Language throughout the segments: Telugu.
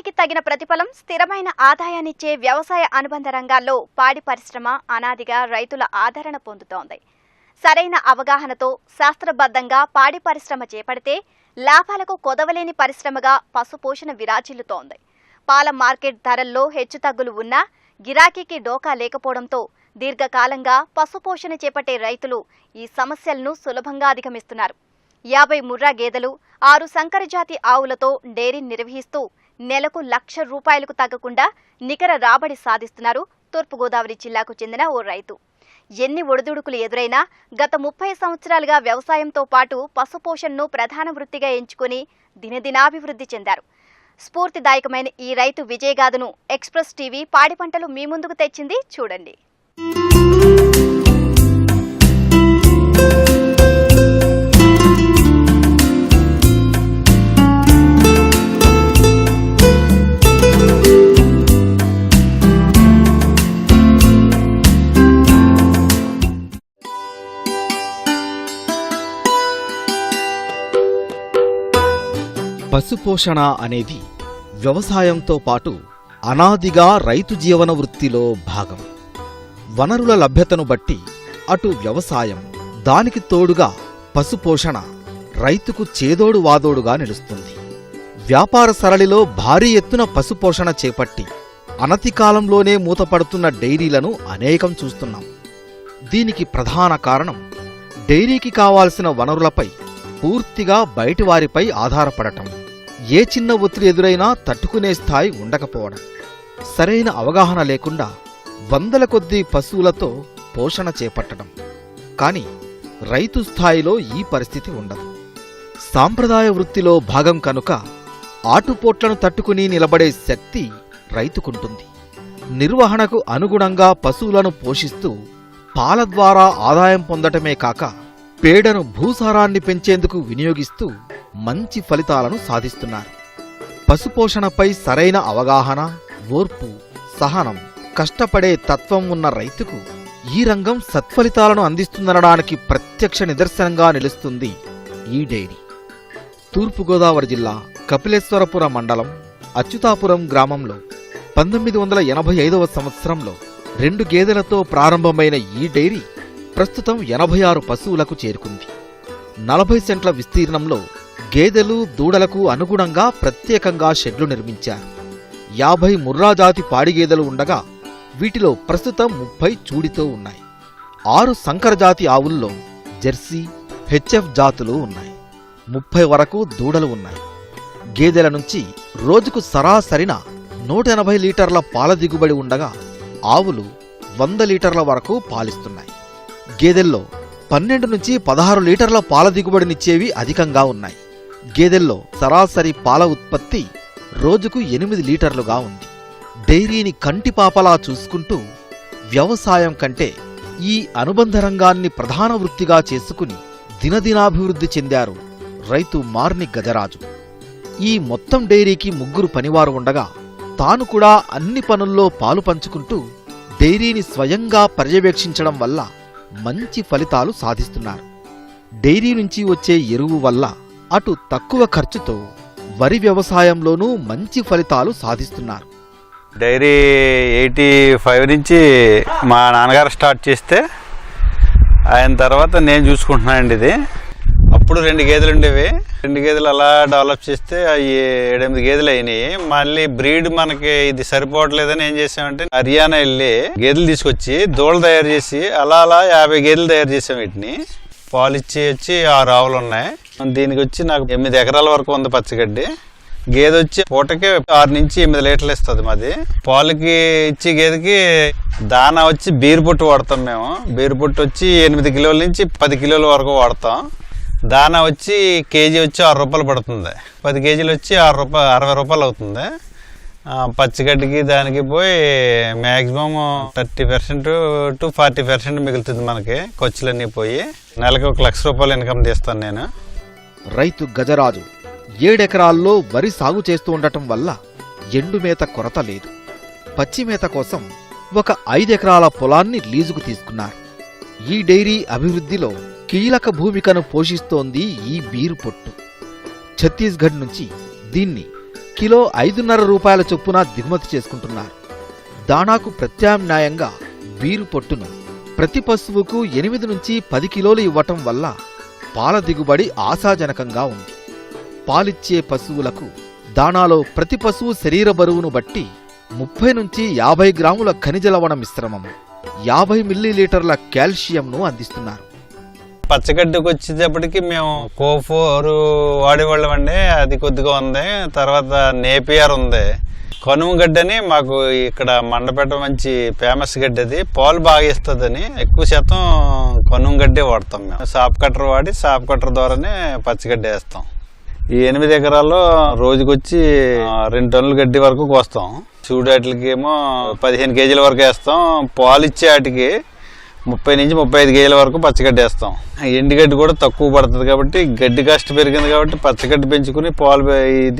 కష్టానికి తగిన ప్రతిఫలం స్థిరమైన ఆదాయాన్నిచ్చే వ్యవసాయ అనుబంధ రంగాల్లో పాడి పరిశ్రమ అనాదిగా రైతుల ఆదరణ పొందుతోంది. సరైన అవగాహనతో శాస్త్రబద్ధంగా పాడి పరిశ్రమ చేపడితే లాభాలకు కొదవలేని పరిశ్రమగా పశుపోషణ విరాజిల్లుతోంది. పాల మార్కెట్ ధరల్లో హెచ్చుతగ్గులు ఉన్నా గిరాకీకి డోకా లేకపోవడంతో దీర్ఘకాలంగా పశుపోషణ చేపట్టే రైతులు ఈ సమస్యలను సులభంగా అధిగమిస్తున్నారు. 50 ముర్రా గేదెలు, 6 సంకర జాతి ఆవులతో డైరీ నిర్వహిస్తూ నెలకు ₹1,00,000 తగ్గకుండా నికర రాబడి సాధిస్తున్నారు తూర్పుగోదావరి జిల్లాకు చెందిన ఓ రైతు. ఎన్ని ఒడిదుడుకులు ఎదురైనా గత 30 సంవత్సరాలుగా వ్యవసాయంతో పాటు పశుపోషణను ప్రధాన వృత్తిగా ఎంచుకుని దినదినాభివృద్ధి చెందారు. స్ఫూర్తిదాయకమైన ఈ రైతు విజయగాథను ఎక్స్ప్రెస్ టీవీ పాడి పంటలు మీ ముందుకు తెచ్చింది, చూడండి. పశుపోషణ అనేది వ్యవసాయంతో పాటు అనాదిగా రైతు జీవన వృత్తిలో భాగం. వనరుల లభ్యతను బట్టి అటు వ్యవసాయం, దానికి తోడుగా పశుపోషణ రైతుకు చేదోడు వాదోడుగా నిలుస్తుంది. వ్యాపార సరళిలో భారీ ఎత్తున పశుపోషణ చేపట్టి అనతి కాలంలోనే మూతపడుతున్న డైరీలను అనేకం చూస్తున్నాం. దీనికి ప్రధాన కారణం డైరీకి కావాల్సిన వనరులపై పూర్తిగా బయటివారిపై ఆధారపడటం, ఏ చిన్న ఒత్తిడి ఎదురైనా తట్టుకునే స్థాయి ఉండకపోవడం, సరైన అవగాహన లేకుండా వందల కొద్దీ పశువులతో పోషణ చేపట్టడం. కానీ రైతు స్థాయిలో ఈ పరిస్థితి ఉండదు. సాంప్రదాయ వృత్తిలో భాగం కనుక ఆటుపోట్లను తట్టుకుని నిలబడే శక్తి రైతుకుంటుంది. నిర్వహణకు అనుగుణంగా పశువులను పోషిస్తూ పాల ద్వారా ఆదాయం పొందటమే కాక పేడను భూసారాన్ని పెంచేందుకు వినియోగిస్తూ మంచి ఫలితాలను సాధిస్తున్నారు. పశుపోషణపై సరైన అవగాహన, ఓర్పు, సహనం, కష్టపడే తత్వం ఉన్న రైతుకు ఈ రంగం సత్ఫలితాలను అందిస్తుందనడానికి ప్రత్యక్ష నిదర్శనంగా నిలుస్తుంది ఈ డైరీ. తూర్పుగోదావరి జిల్లా కపిలేశ్వరపుర మండలం అచ్యుతాపురం గ్రామంలో 1985వ సంవత్సరంలో 2 గేదెలతో ప్రారంభమైన ఈ డైరీ ప్రస్తుతం 86 పశువులకు చేరుకుంది. 40 సెంట్ల విస్తీర్ణంలో గేదెలు, దూడలకు అనుగుణంగా ప్రత్యేకంగా షెడ్లు నిర్మించారు. 50 ముర్రా జాతి పాడి గేదెలు ఉండగా వీటిలో ప్రస్తుతం 30 చూడితో ఉన్నాయి. 6 సంకర జాతి ఆవుల్లో జెర్సీ, హెచ్ఎఫ్ జాతులు ఉన్నాయి. 30 వరకు దూడలు ఉన్నాయి. గేదెల నుంచి రోజుకు సరాసరిన 180 లీటర్ల పాల దిగుబడి ఉండగా ఆవులు 100 లీటర్ల వరకు పాలిస్తున్నాయి. గేదెల్లో 12 నుంచి 16 లీటర్ల పాల దిగుబడినిచ్చేవి అధికంగా ఉన్నాయి. గేదెల్లో సరాసరి పాల ఉత్పత్తి రోజుకు 8 లీటర్లుగా ఉంది. డైరీని కంటిపాపలా చూసుకుంటూ వ్యవసాయం కంటే ఈ అనుబంధ రంగాన్ని ప్రధాన వృత్తిగా చేసుకుని దినదినాభివృద్ధి చెందారు రైతు మార్ని గజరాజు. ఈ మొత్తం డైరీకి 3 పనివారు ఉండగా తాను కూడా అన్ని పనుల్లో పాలు పంచుకుంటూ డైరీని స్వయంగా పర్యవేక్షించడం వల్ల మంచి ఫలితాలు సాధిస్తున్నారు. డైరీ నుంచి వచ్చే ఎరువు వల్ల అటు తక్కువ ఖర్చుతో వరి వ్యవసాయంలోనూ మంచి ఫలితాలు సాధిస్తున్నారు. డైరీ 85 నుంచి మా నాన్నగారు స్టార్ట్ చేస్తే ఆయన తర్వాత నేను చూసుకుంటున్నానండి. ఇది అప్పుడు 2 గేదెలు ఉండేవి. 2 గేదెలు అలా డెవలప్ చేస్తే అవి 7-8 గేదెలు అయినాయి. మళ్ళీ బ్రీడ్ మనకి ఇది సరిపోవట్లేదని ఏం చేసామంటే హర్యానా వెళ్ళి గేదెలు తీసుకొచ్చి దూడలు తయారు చేసి అలా 50 గేదెలు తయారు చేసాం. వీటిని పాలు ఇచ్చి 6 ఆవులు ఉన్నాయి. దీనికి వచ్చి నాకు 8 ఎకరాల వరకు ఉంది పచ్చిగడ్డి. గేదె వచ్చి పూటకి 6 నుంచి 8 లీటర్లు ఇస్తుంది. మాది పాలకి ఇచ్చి గేదెకి దానా వచ్చి బీరు పొట్టు వాడతాం మేము. బీరు పొట్టు వచ్చి 8 కిలోల నుంచి 10 కిలోల వరకు వాడతాం. దానా వచ్చి కేజీ వచ్చి 6 రూపాయలు పడుతుంది. 10 కేజీలు వచ్చి 60 రూపాయలు అవుతుంది. పచ్చిగడ్డికి దానికి పోయి మ్యాక్సిమం 30% to 40% మిగులుతుంది మనకి. ఖర్చులన్నీ పోయి నెలకు ₹1,00,000 ఇన్కమ్ తీస్తాను నేను. రైతు గజరాజు 7 ఎకరాల్లో వరి సాగు చేస్తూ ఉండటం వల్ల ఎండుమేత కొరత లేదు. పచ్చిమేత కోసం ఒక 5 ఎకరాల పొలాన్ని లీజుకు తీసుకున్నారు. ఈ డైరీ అభివృద్ధిలో కీలక భూమికను పోషిస్తోంది ఈ బీరు పొట్టు. ఛత్తీస్గఢ్ నుంచి దీన్ని కిలో 5.5 రూపాయల చొప్పున దిగుమతి చేసుకుంటున్నారు. దాణాకు ప్రత్యామ్నాయంగా బీరు పొట్టును ప్రతి పశువుకు 8 నుంచి 10 కిలోలు ఇవ్వటం వల్ల పాల దిగుబడి ఆశాజనకంగా ఉంది. పాలిచ్చే పశువులకు దాణాలో ప్రతి పశువు శరీర బరువును బట్టి 30 నుంచి 50 గ్రాముల ఖనిజ లవణ మిశ్రమం, 50 మిల్లీలీటర్ల కాల్షియంను అందిస్తున్నారు. పచ్చగడ్డికి వచ్చేటప్పటికి మేము కోఫోరు వాడేవాళ్ళం అండి. అది కొద్దిగా ఉంది. తర్వాత నేపియర్ ఉంది. కనుమ గడ్డి అని మాకు ఇక్కడ మండపేట మంచి ఫేమస్ గడ్డి. అది పాలు బాగా ఇస్తుందని ఎక్కువ శాతం కనుమ గడ్డి వాడతాం మేము. సాప్ కట్టర్ వాడి సాప్ కట్టర్ ద్వారానే పచ్చగడ్డి వేస్తాం. ఈ 8 ఎకరాల్లో రోజుకొచ్చి 2 టన్నుల గడ్డి వరకు కోస్తాం. చూడాటికి ఏమో 15 కేజీల వరకు వేస్తాం. పాలు ఇచ్చే వాటికి 30 నుంచి 35 కేజీల వరకు పచ్చగడ్డి వేస్తాం. ఎండుగడ్డి కూడా తక్కువ పడుతుంది కాబట్టి గడ్డి కాస్ట్ పెరిగింది కాబట్టి పచ్చగడ్డి పెంచుకుని పాలు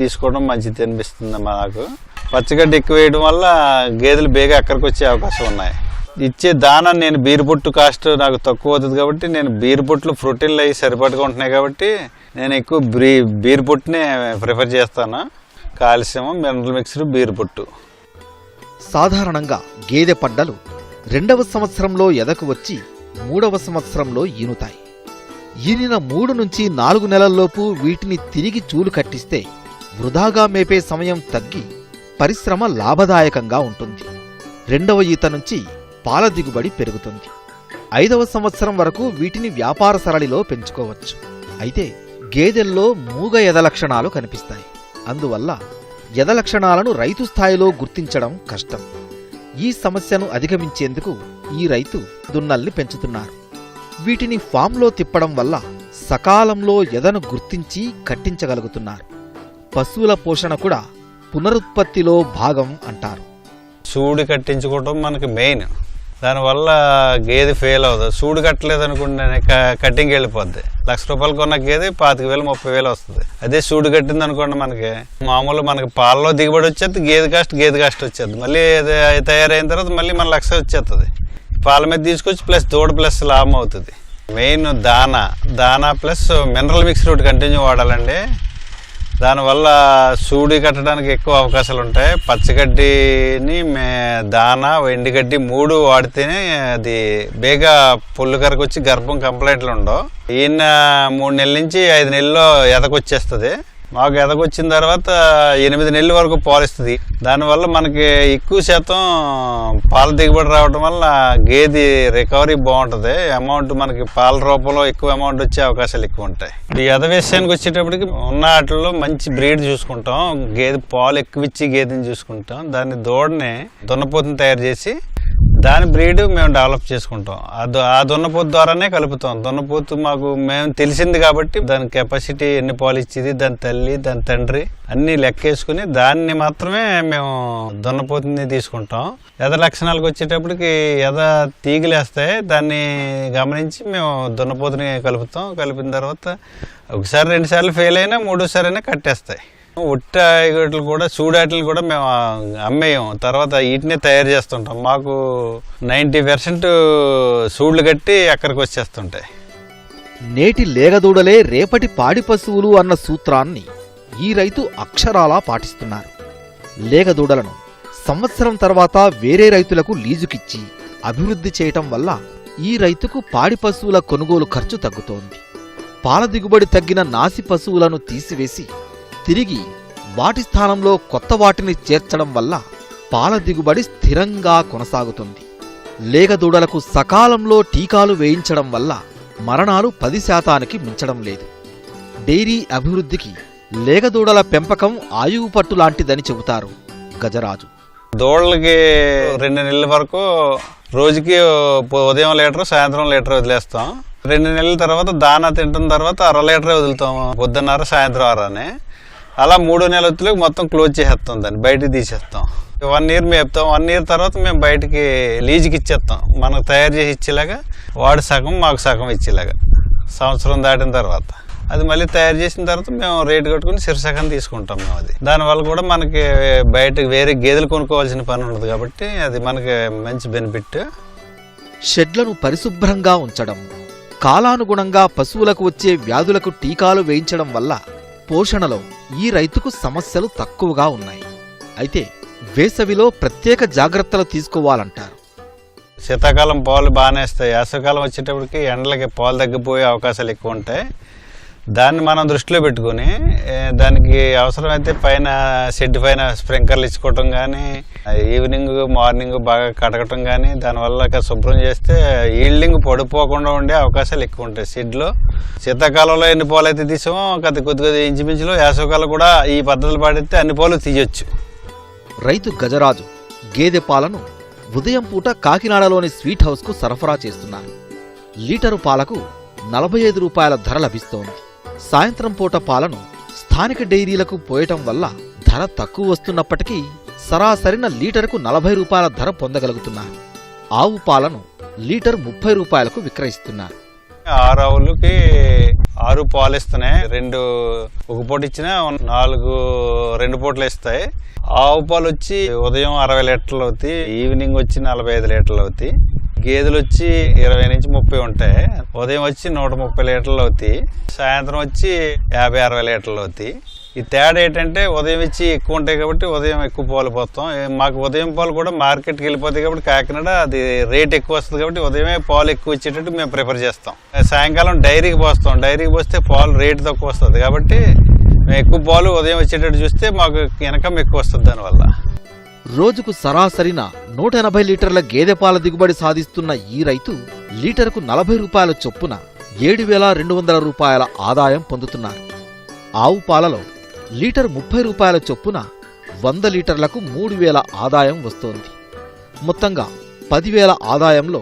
తీసుకోవడం మంచిది అనిపిస్తుంది మాకు. పచ్చగడ్డి ఎక్కువ వేయడం వల్ల గేదెలు బేగా అక్కడికి వచ్చే అవకాశం ఉన్నాయి. ఇచ్చే దానా నేను బీరు పొట్టు కాస్ట్ నాకు తక్కువ అవుతుంది కాబట్టి నేను బీరు పొట్లు ప్రోటీన్లు అవి సరిపడగా ఉంటున్నాయి కాబట్టి నేను ఎక్కువ బీరు పొట్టునే ప్రిఫర్ చేస్తాను. కాల్షియం, మినరల్ మిక్స్డ్, బీరు పొట్టు. సాధారణంగా గేదె పడ్డలు 2వ సంవత్సరంలో ఎదకు వచ్చి 3వ సంవత్సరంలో ఈనుతాయి. ఈనిన 3 నుంచి 4 నెలల్లోపు వీటిని తిరిగి చూలు కట్టిస్తే వృధాగా మేపే సమయం తగ్గి పరిశ్రమ లాభదాయకంగా ఉంటుంది. 2వ ఈత నుంచి పాల దిగుబడి పెరుగుతుంది. 5వ సంవత్సరం వరకు వీటిని వ్యాపార సరళిలో పెంచుకోవచ్చు. అయితే గేదెల్లో మూగ ఎద లక్షణాలు కనిపిస్తాయి. అందువల్ల ఎద లక్షణాలను రైతు స్థాయిలో గుర్తించడం కష్టం. ఈ సమస్యను అధిగమించేందుకు ఈ రైతు దున్నల్ని పెంచుతున్నారు. వీటిని ఫామ్లో తిప్పడం వల్ల సకాలంలో ఎదను గుర్తించి కట్టించగలుగుతున్నారు. పశువుల పోషణ కూడా పునరుత్పత్తిలో భాగం అంటారు. సూడి కట్టించుకోవటం మనకి మెయిన్. దానివల్ల గేదె ఫెయిల్ అవుతుంది. సూడు కట్టలేదు అనుకుంటే కట్టింగ్ వెళ్ళిపోద్ది. ₹1,00,000 కొన్న గేదె 25,000 30,000 వస్తుంది. అదే సూడు కట్టింది అనుకోండి మనకి మామూలు మనకి పాలలో దిగుబడి వచ్చేది, గేదె కాస్ట్ వచ్చేది. మళ్ళీ అది తయారైన తర్వాత మళ్ళీ మన 1,00,000 వచ్చేస్తుంది. పాల మీద తీసుకొచ్చి ప్లస్ దూడ ప్లస్ లాభం అవుతుంది. మెయిన్ దానా ప్లస్ మినరల్ మిక్స్ ఒకటి కంటిన్యూ వాడాలండి. దానివల్ల సూడి కట్టడానికి ఎక్కువ అవకాశాలు ఉంటాయి. పచ్చగడ్డిని దానా, ఎండుగడ్డి 3 వాడితేనే అది బేగా పొల్లు కరకు వచ్చి గర్భం కంప్లైంట్లు ఉండవు. ఈయన 3 నెలల నుంచి 5 నెలల్లో ఎదకొచ్చేస్తుంది. మాకు ఎదకొచ్చిన తర్వాత 8 నెలల వరకు పాలిస్తుంది. దానివల్ల మనకి ఎక్కువ శాతం పాల దిగుబడి రావడం వల్ల గేదె రికవరీ బాగుంటుంది. అమౌంట్ మనకి పాల రూపంలో ఎక్కువ అమౌంట్ వచ్చే అవకాశాలు ఎక్కువ ఉంటాయి. ఈ ఎద విషయానికి వచ్చేటప్పటికి ఉన్న వాటిల్లో మంచి బ్రీడ్ చూసుకుంటాం. గేదె పాలు ఎక్కువ ఇచ్చి గేదెని చూసుకుంటాం. దాన్ని దూడని దున్నపోతుని తయారు చేసి దాని బ్రీడ్ మేము డెవలప్ చేసుకుంటాం. ఆ దున్నపోతు ద్వారానే కలుపుతాం. దున్నపోతు మాకు మేము తెలిసింది కాబట్టి దాని కెపాసిటీ ఎన్ని పాలు ఇచ్చేది, దాని తల్లి, దాని తండ్రి అన్ని లెక్కేసుకుని దాన్ని మాత్రమే మేము దున్నపోతుని తీసుకుంటాం. ఎద లక్షణాలకు వచ్చేటప్పటికి ఎద తీగలేస్తాయి. దాన్ని గమనించి మేము దున్నపోతుని కలుపుతాం. కలిపిన తర్వాత 1 సారి 2 సార్లు ఫెయిల్ అయినా 3వ సారి అయినా కట్టేస్తాయి. ఉట్టాయిగట్లు కూడా చూడాటలు కూడా మేము అమ్మేయం. తర్వాత వీటినే తయారు చేస్తుంటాం. మాకు 90% సూళ్లు కట్టి అక్కడికి వచ్చేస్తుంటాయి. నేటి లేగదూడలే రేపటి పాడి పశువులు అన్న సూత్రాన్ని ఈ రైతు అక్షరాలా పాటిస్తున్నారు. లేగదూడలను సంవత్సరం తర్వాత వేరే రైతులకు లీజుకిచ్చి అభివృద్ధి చేయటం వల్ల ఈ రైతుకు పాడి పశువుల కొనుగోలు ఖర్చు తగ్గుతోంది. పాల దిగుబడి తగ్గిన నాసి పశువులను తీసివేసి తిరిగి వాటి స్థానంలో కొత్త వాటిని చేర్చడం వల్ల పాల దిగుబడి స్థిరంగా కొనసాగుతుంది. లేగదూడలకు సకాలంలో టీకాలు వేయించడం వల్ల మరణాలు 10% మించడం లేదు. డైరీ అభివృద్ధికి లేగదూడల పెంపకం ఆయువు పట్టు లాంటిదని చెబుతారు గజరాజు. దూడలకి 2 నెలల వరకు రోజుకి ఉదయం లీటర్, సాయంత్రం లీటర్ వదిలేస్తాం. 2 నెలల తర్వాత దానా తింటున్న తర్వాత 1/2 లీటరే వదులుతాం. పొద్దున్నర సాయంత్రం 1/2 అని. అలా 3 నెలలకు మొత్తం క్లోజ్ చేసేస్తాం. దాన్ని బయటికి తీసేస్తాం. 1 ఇయర్ మేపుతాం. 1 ఇయర్ తర్వాత మేము బయటికి లీజుకి ఇచ్చేస్తాం. మనకు తయారు చేసి ఇచ్చేలాగా వాడు సగం మాకు సగం ఇచ్చేలాగా సంవత్సరం దాటిన తర్వాత అది మళ్ళీ తయారు చేసిన తర్వాత మేము రేటు కట్టుకుని శిరసగం తీసుకుంటాం మేము. అది దానివల్ల కూడా మనకి బయటకు వేరే గేదెలు కొనుక్కోవాల్సిన పని ఉండదు కాబట్టి అది మనకి మంచి బెనిఫిట్. షెడ్లను పరిశుభ్రంగా ఉంచడం, కాలానుగుణంగా పశువులకు వచ్చే వ్యాధులకు టీకాలు వేయించడం వల్ల పోషణలో ఈ రైతుకు సమస్యలు తక్కువగా ఉన్నాయి. అయితే వేసవిలో ప్రత్యేక జాగ్రత్తలు తీసుకోవాలంటారు. శీతాకాలం పాలు బాగానే వస్తాయి. వేసవికాలం వచ్చేటప్పటికి ఎండలకి పాలు తగ్గిపోయే అవకాశాలు ఎక్కువ ఉంటాయి. దాన్ని మనం దృష్టిలో పెట్టుకుని దానికి అవసరమైతే పైన షెడ్ పైన స్ప్రింకర్లు ఇచ్చుకోవటం కానీ, ఈవినింగ్ మార్నింగ్ బాగా కడగటం కానీ, దానివల్ల శుభ్రం చేస్తే ఈల్డింగ్ పడిపోకుండా ఉండే అవకాశాలు ఎక్కువ ఉంటాయి షెడ్లో. శీతాకాలంలో ఎన్ని పాలు అయితే తీసామో కొద్ది ఇంచుమించులో వేసవికాలం కూడా ఈ పద్ధతులు పాటిస్తే అన్ని పాలు తీయొచ్చు. రైతు గజరాజు గేదె పాలను ఉదయం పూట కాకినాడలోని స్వీట్ హౌస్కు సరఫరా చేస్తున్నారు. లీటరు పాలకు 45 రూపాయల ధర లభిస్తోంది. సాయంత్రం పూట పాలను స్థానిక డైరీలకు పోయటం వల్ల ధర తక్కువ వస్తున్నప్పటికీ సరాసరిన లీటరుకు 40 రూపాయల ధర పొందగలుగుతున్నారు. ఆవు పాలను లీటర్ 30 రూపాయలకు విక్రయిస్తున్నారు. 6 ఆవులకి 6 పాలు ఇస్తున్నాయి. 2 ఒక పూట ఇచ్చినా 4 2 పూటలు ఇస్తాయి. ఆవు పాలు వచ్చి ఉదయం 60 లీటర్లు అవుతాయి, ఈవినింగ్ వచ్చి 45 లీటర్లు అవుతాయి. గేదెలు వచ్చి 20 నుంచి 30 ఉంటాయి. ఉదయం వచ్చి 130 లీటర్లు అవుతాయి, సాయంత్రం వచ్చి 50-60 లీటర్లు అవుతాయి. ఈ తేడా ఏంటంటే ఉదయం ఇచ్చి ఎక్కువ ఉంటాయి కాబట్టి ఉదయం ఎక్కువ పాలు పోస్తాం. మాకు ఉదయం పాలు కూడా మార్కెట్కి వెళ్ళిపోతాయి కాబట్టి కాకినాడ అది రేట్ ఎక్కువ వస్తుంది కాబట్టి ఉదయమే పాలు ఎక్కువ ఇచ్చేటట్టు మేము ప్రిఫర్ చేస్తాం. సాయంకాలం డైరీకి పోస్తాం. డైరీకి పోస్తే పాలు రేటు తక్కువ వస్తుంది కాబట్టి మేము ఎక్కువ పాలు ఉదయం వచ్చేటట్టు చూస్తే మాకు ఇన్కమ్ ఎక్కువ వస్తుంది. దానివల్ల రోజుకు సరాసరిన 180 లీటర్ల గేదె పాల దిగుబడి సాధిస్తున్న ఈ రైతు లీటరుకు 40 రూపాయల చొప్పున 7,200 రూపాయల ఆదాయం పొందుతున్నారు. ఆవు పాలలో లీటర్ 30 రూపాయల చొప్పున 100 లీటర్లకు 3,000 ఆదాయం వస్తోంది. మొత్తంగా 10,000 ఆదాయంలో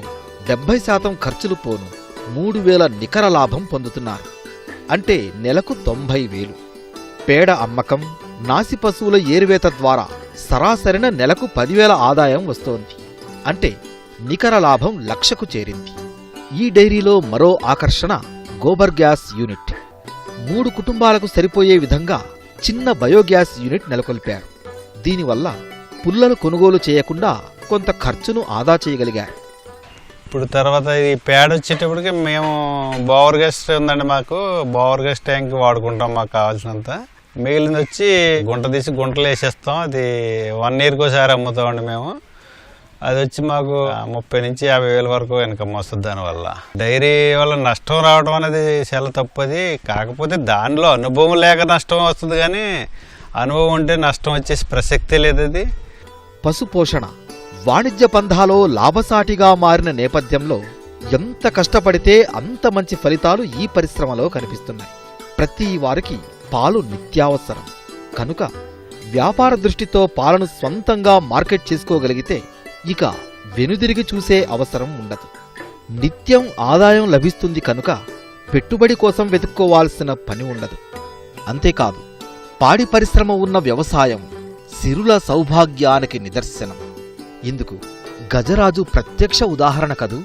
70% ఖర్చులు పోను 3,000 నికర లాభం పొందుతున్నారు. అంటే నెలకు 90,000. పేడ అమ్మకం, నాసి పశువుల ఏరువేత ద్వారా సరాసరిన నెలకు 10,000 ఆదాయం వస్తోంది. అంటే నికర లాభం 1,00,000కు చేరింది. ఈ డైరీలో మరో ఆకర్షణ గోబర్ గ్యాస్ యూనిట్. 3 కుటుంబాలకు సరిపోయే విధంగా చిన్న బయోగ్యాస్ యూనిట్ నెలకొల్పారు. దీనివల్ల పుల్లలు కొనుగోలు చేయకుండా కొంత ఖర్చును ఆదా చేయగలిగారు. ఇప్పుడు తర్వాత ఈ పేడ వచ్చేటప్పటికి మేము బోవర్ గ్యాస్ ఉందండి, మాకు బోవర్ గ్యాస్ ట్యాంక్ వాడుకుంటాం మాకు కావాల్సినంత. మిగిలింది వచ్చి గుంట తీసి గుంటలు వేసేస్తాం. అది 1 ఇయర్కి ఒకసారి అమ్ముతామండి మేము. అది వచ్చి మాకు 30 నుంచి 50,000 వరకు ఇన్కమ్ వస్తుంది. దానివల్ల డైరీ వల్ల నష్టం రావడం అనేది చాలా తప్పది. కాకపోతే దానిలో అనుభవం లేక నష్టం వస్తుంది, కానీ అనుభవం ఉంటే నష్టం వచ్చేసి ప్రసక్తే లేదు. అది పశుపోషణ వాణిజ్య పంధాలో లాభసాటిగా మారిన నేపథ్యంలో ఎంత కష్టపడితే అంత మంచి ఫలితాలు ఈ పరిశ్రమలో కనిపిస్తున్నాయి. ప్రతి వారికి పాలు నిత్యావసరం కనుక వ్యాపార దృష్టితో పాలను స్వంతంగా మార్కెట్ చేసుకోగలిగితే ఇక వెనుదిరిగి చూసే అవసరం ఉండదు. నిత్యం ఆదాయం లభిస్తుంది కనుక పెట్టుబడి కోసం వెతుక్కోవాల్సిన పని ఉండదు. అంతేకాదు, పాడి పరిశ్రమ ఉన్న వ్యవసాయం సిరుల సౌభాగ్యానికి నిదర్శనం. ఇందుకు గజరాజు ప్రత్యక్ష ఉదాహరణ కదూ.